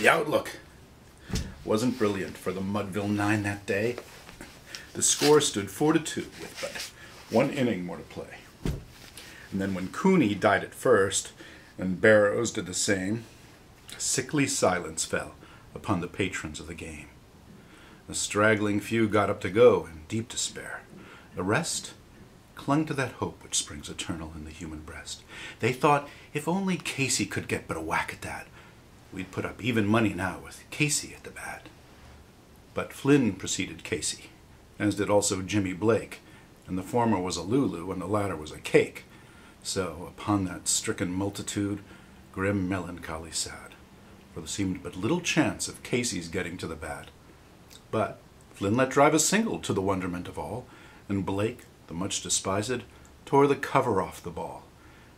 The outlook wasn't brilliant for the Mudville Nine that day. The score stood 4-2 with but one inning more to play. And then when Cooney died at first, and Barrows did the same, a sickly silence fell upon the patrons of the game. A straggling few got up to go in deep despair. The rest clung to that hope which springs eternal in the human breast. They thought, if only Casey could get but a whack at that, we'd put up even money now with Casey at the bat. But Flynn preceded Casey, as did also Jimmy Blake, and the former was a Lulu and the latter was a cake. So upon that stricken multitude, grim melancholy sat, for there seemed but little chance of Casey's getting to the bat. But Flynn let drive a single to the wonderment of all, and Blake, the much despised, tore the cover off the ball.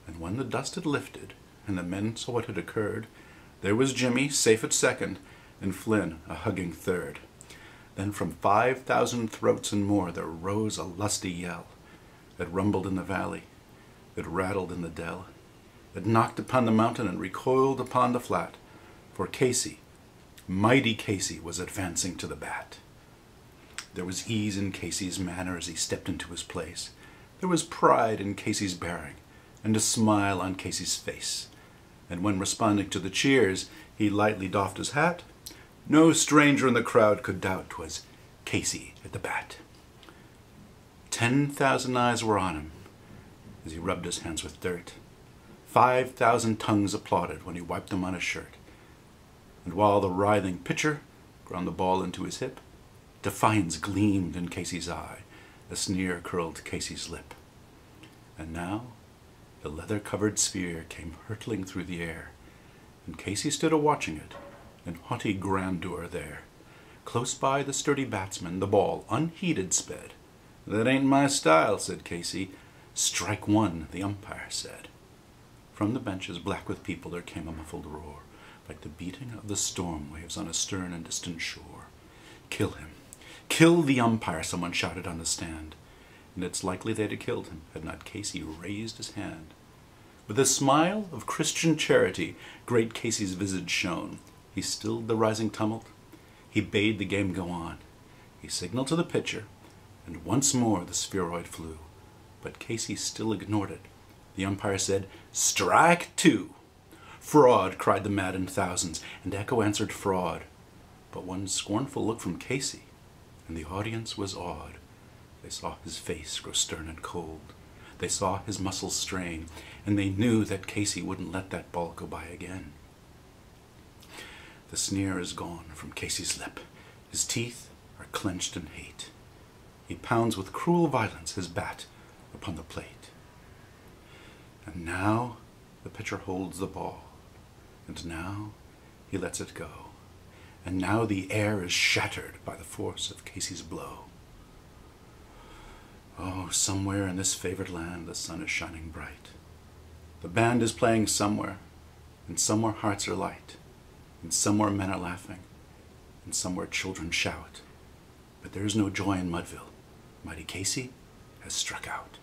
And when the dust had lifted, and the men saw what had occurred, there was Jimmy safe at second, and Flynn a hugging third. Then from 5,000 throats and more there rose a lusty yell. It rumbled in the valley, it rattled in the dell, it knocked upon the mountain and recoiled upon the flat, for Casey, mighty Casey, was advancing to the bat. There was ease in Casey's manner as he stepped into his place. There was pride in Casey's bearing, and a smile on Casey's face. And when responding to the cheers, he lightly doffed his hat, no stranger in the crowd could doubt 'twas Casey at the bat. 10,000 eyes were on him as he rubbed his hands with dirt. 5,000 tongues applauded when he wiped them on his shirt. And while the writhing pitcher ground the ball into his hip, defiance gleamed in Casey's eye, a sneer curled Casey's lip. And now the leather-covered sphere came hurtling through the air, and Casey stood a-watching it, in haughty grandeur there. Close by the sturdy batsman the ball unheeded sped. "That ain't my style," said Casey. "Strike one," the umpire said. From the benches black with people there came a muffled roar, like the beating of the storm waves on a stern and distant shore. "Kill him! Kill the umpire!" someone shouted on the stand. And it's likely they'd have killed him had not Casey raised his hand. With a smile of Christian charity, great Casey's visage shone. He stilled the rising tumult. He bade the game go on. He signaled to the pitcher, and once more the spheroid flew. But Casey still ignored it. The umpire said, "Strike two!" "Fraud!" cried the maddened thousands, and echo answered fraud. But one scornful look from Casey, and the audience was awed. They saw his face grow stern and cold. They saw his muscles strain, and they knew that Casey wouldn't let that ball go by again. The sneer is gone from Casey's lip. His teeth are clenched in hate. He pounds with cruel violence his bat upon the plate. And now the pitcher holds the ball, and now he lets it go. And now the air is shattered by the force of Casey's blow. Oh, somewhere in this favored land the sun is shining bright. The band is playing somewhere, and somewhere hearts are light, and somewhere men are laughing, and somewhere children shout. But there is no joy in Mudville. Mighty Casey has struck out.